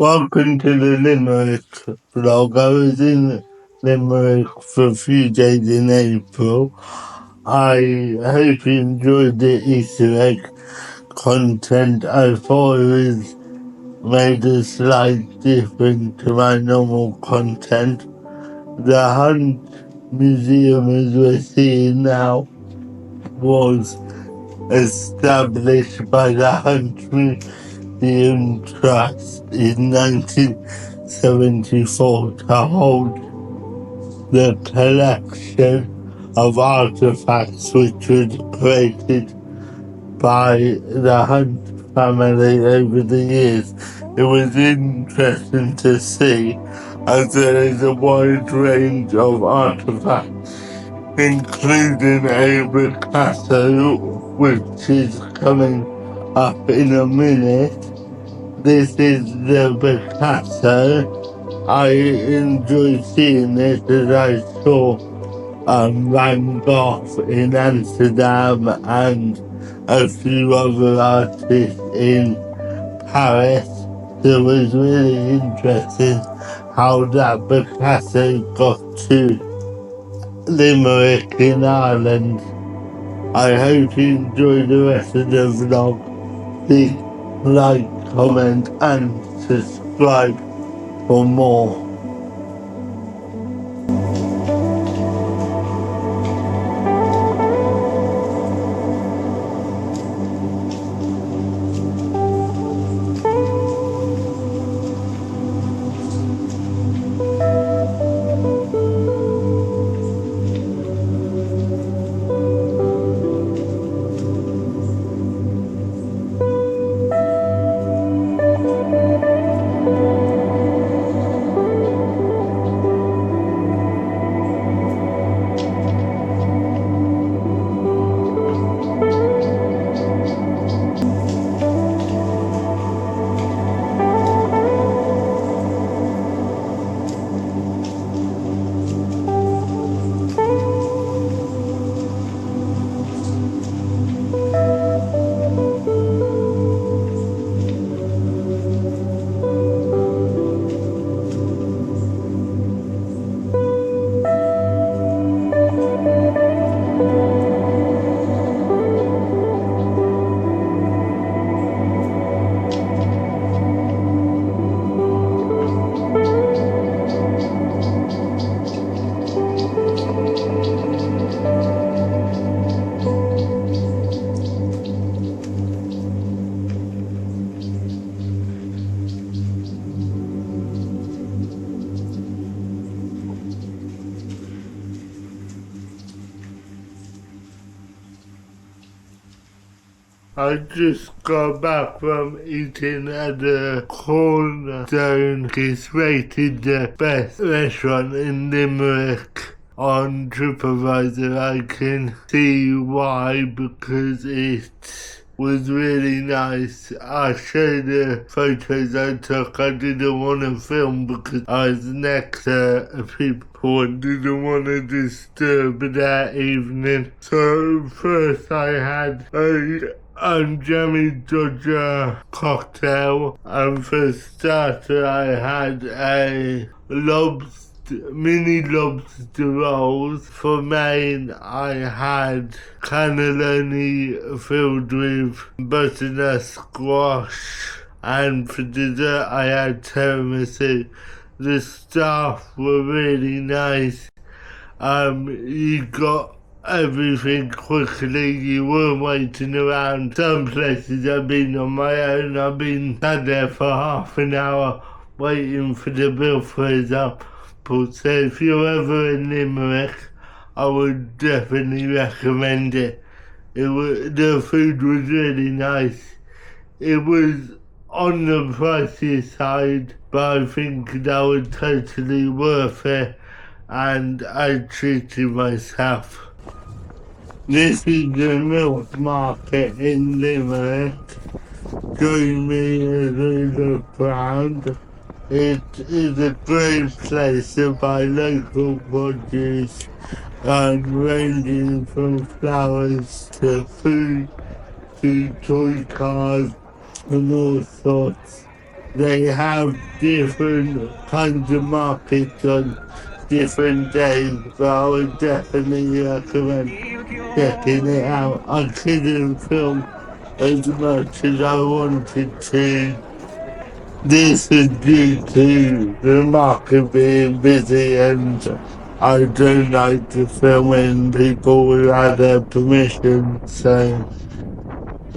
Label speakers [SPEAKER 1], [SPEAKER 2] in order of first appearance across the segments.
[SPEAKER 1] Welcome to the Limerick vlog. I was in Limerick for a few days in April. I hope you enjoyed the Easter egg content. I thought it was made a slight difference to my normal content. The Hunt Museum, as we're seeing now, was established by the Hunt Museum Trust in 1974 to hold the collection of artifacts which was created by the Hunt family over the years. It was interesting to see, as there is a wide range of artifacts, including a Picasso, which is coming up in a minute. This is the Picasso. I enjoy seeing it as I saw Van Gogh in Amsterdam and a few other artists in Paris. So it was really interesting how that Picasso got to Limerick in Ireland. I hope you enjoy the rest of the vlog. Please like, comment and subscribe for more. I just got back from eating at the Cornerstone. It's rated the best restaurant in Limerick on TripAdvisor. I can see why, because it was really nice. I showed the photos I took. I didn't want to film because I was next to people and didn't want to disturb their evening. So first I had a Jammy Dodger cocktail, and for starter I had a mini lobster rolls. For main I had cannelloni filled with butternut squash, and for dessert I had tiramisu. The staff were really nice. You got everything quickly. You weren't waiting around. Some places I've been on my own. I've been sat there for half an hour waiting for the bill for example. So if you're ever in Limerick, I would definitely recommend it. The food was really nice. It was on the pricey side, but I think that was totally worth it, and I treated myself. This is the milk market in Limerick. Join me as we look round. It is a great place to buy local produce, and ranging from flowers to food to toy cars and all sorts. They have different kinds of markets on different days, but I would definitely recommend checking it out. I couldn't film as much as I wanted to. This is due to the market being busy, and I don't like to film when people without their permission, so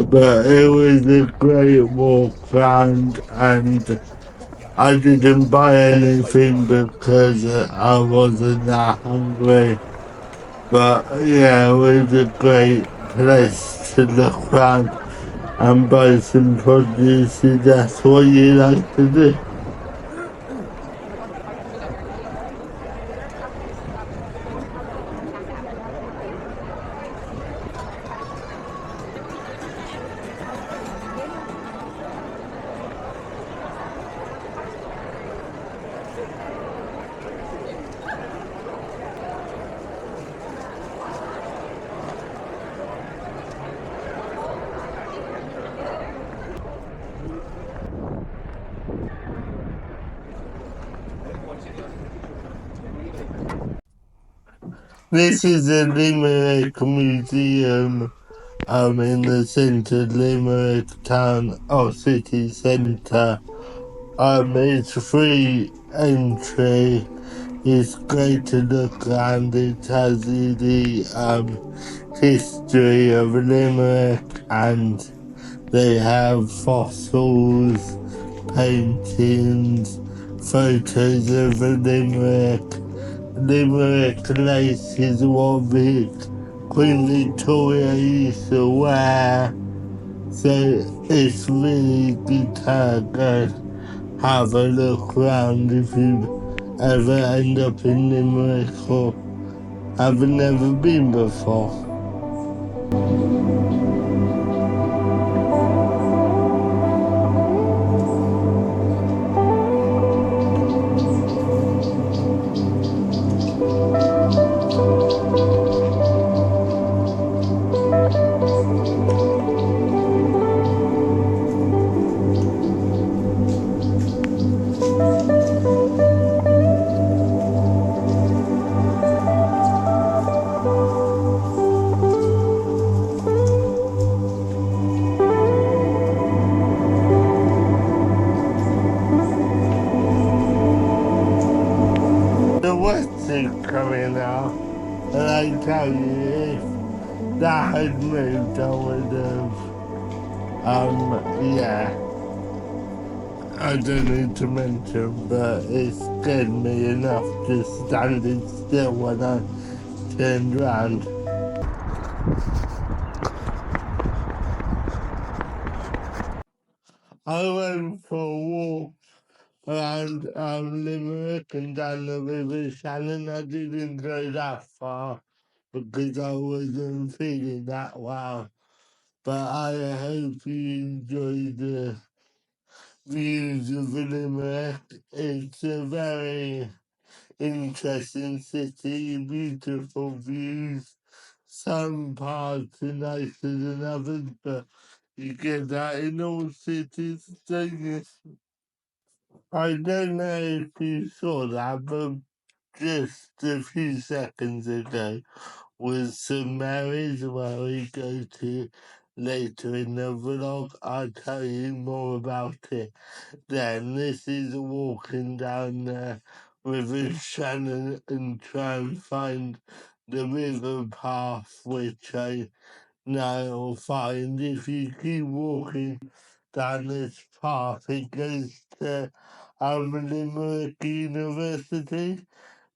[SPEAKER 1] but it was a great walk round, and I didn't buy anything because I wasn't that hungry. But yeah, it was a great place to look around and buy some produce if that's what you like to do. This is the Limerick Museum in the centre of Limerick town or city centre. It's free entry. It's great to look around. It has the history of Limerick, and they have fossils, paintings, photos of Limerick. Limerick lace is what Queen Victoria used to wear, so it's really good to go have a look around if you ever end up in Limerick or have never been before. The West is coming out, and I tell you, if that had moved, I would yeah, I don't need to mention, but it scared me enough just standing still when I turned round. I went for a walk around Limerick and down the River Shannon. I didn't go that far because I wasn't feeling that well. But I hope you enjoy the views of Limerick. It's a very interesting city, beautiful views. Some parts are nicer than others, but you get that in all cities, don't you? I don't know if you saw that, but just a few seconds ago was St. Mary's, where we go to later in the vlog. I'll tell you more about it then. This is walking down the River Shannon and try and find the river path, which I now will find if you keep walking down this path. It goes to Limerick University.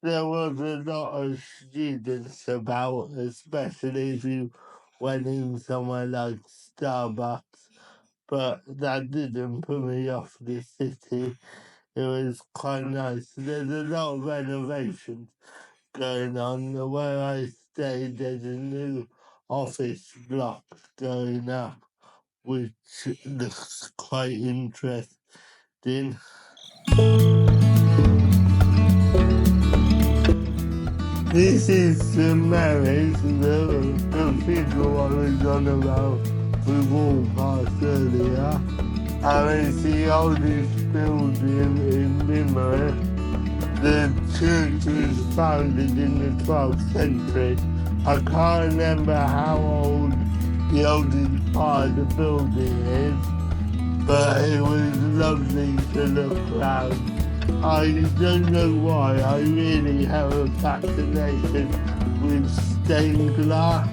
[SPEAKER 1] There was a lot of students about, especially if you went in somewhere like Starbucks, but that didn't put me off the city. It was quite nice. There's a lot of renovations going on. Where I stayed, there's a new office block going up, which looks quite interesting. This is st-Marys, the cathedral I was on about. We walked past earlier. And it's the oldest building in Limerick. The church was founded in the 12th century. I can't remember how old the oldest part of the building is, but it was lovely to look around. I don't know why, I really have a fascination with stained glass.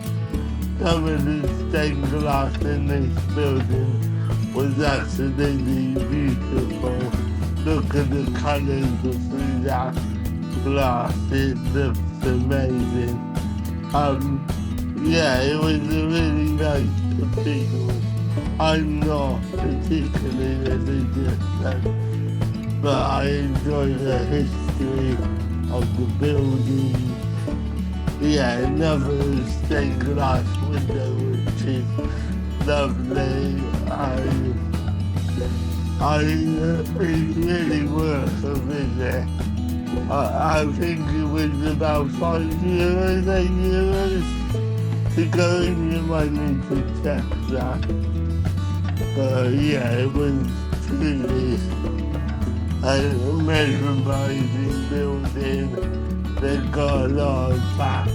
[SPEAKER 1] Some of the stained glass in this building was absolutely beautiful. Look at the colours through that glass, it looks amazing. Yeah, it was a really nice cathedral. I'm not particularly religious, but I enjoy the history of the building. Yeah, another stained glass window, which is lovely. It's really worth a visit. I think it was about €5, €8 to go in. You might need to check that. Yeah, it was truly a mesmerizing building. They got a lot of facts.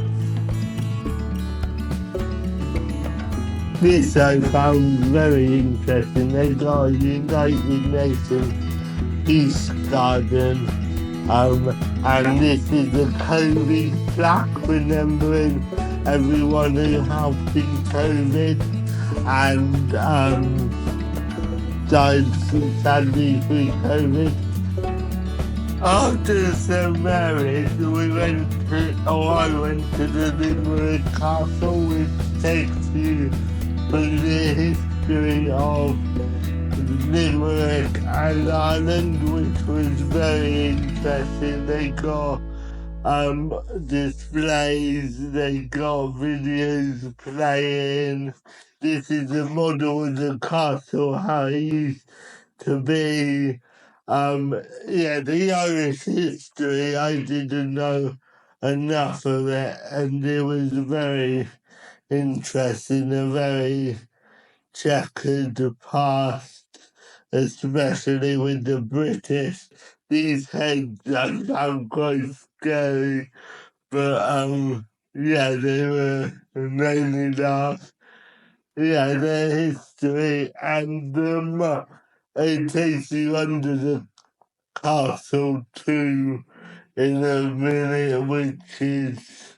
[SPEAKER 1] This I found very interesting. They got a United Nations Peace Garden, and this is a COVID plaque remembering everyone who helped in COVID and died sadly through COVID. After St. Mary's, I went to the Limerick Castle, which takes you through the history of Limerick and Ireland, which was very interesting. They got displays, they got videos playing. This is a model of the castle, how it used to be. Yeah, the Irish history, I didn't know enough of it, and it was very interesting, a very checkered past, especially with the British. These heads I found quite scary, but yeah, they were mainly laugh. Yeah, their history, and it takes you under the castle too in a minute, which is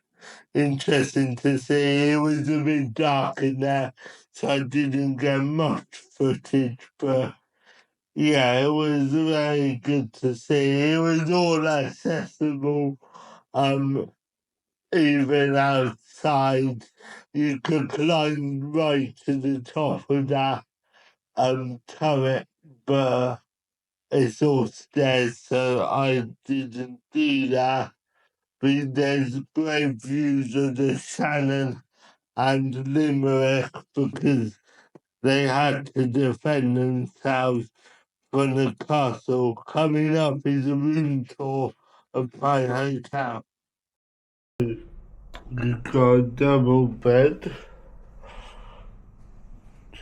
[SPEAKER 1] interesting to see. It was a bit dark in there, so I didn't get much footage, but yeah, it was very good to see. It was all accessible, even outside. You could climb right to the top of that turret, but it's all stairs, so I didn't do that. But there's great views of the Shannon and Limerick because they had to defend themselves from the castle. Coming up is a room tour of my hotel. You've got a double bed,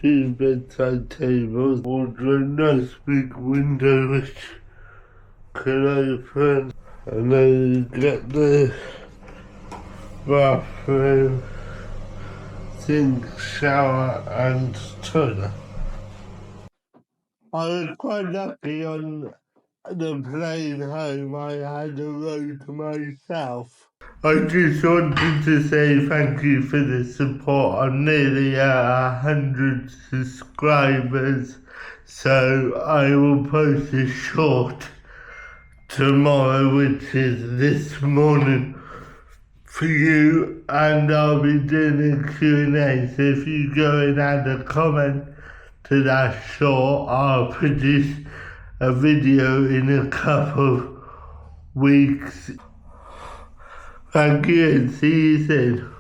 [SPEAKER 1] 2 bedside tables, wardrobe, nice big window which can open, and then you get the bathroom, sink, shower and toilet. I was quite lucky on the plane home. I had a row to myself. I just wanted to say thank you for the support. I'm nearly at 100 subscribers, so I will post a short tomorrow, which is this morning, for you, and I'll be doing a Q&A, so if you go and add a comment to that short, I'll produce a video in a couple weeks. Thank you and see you soon.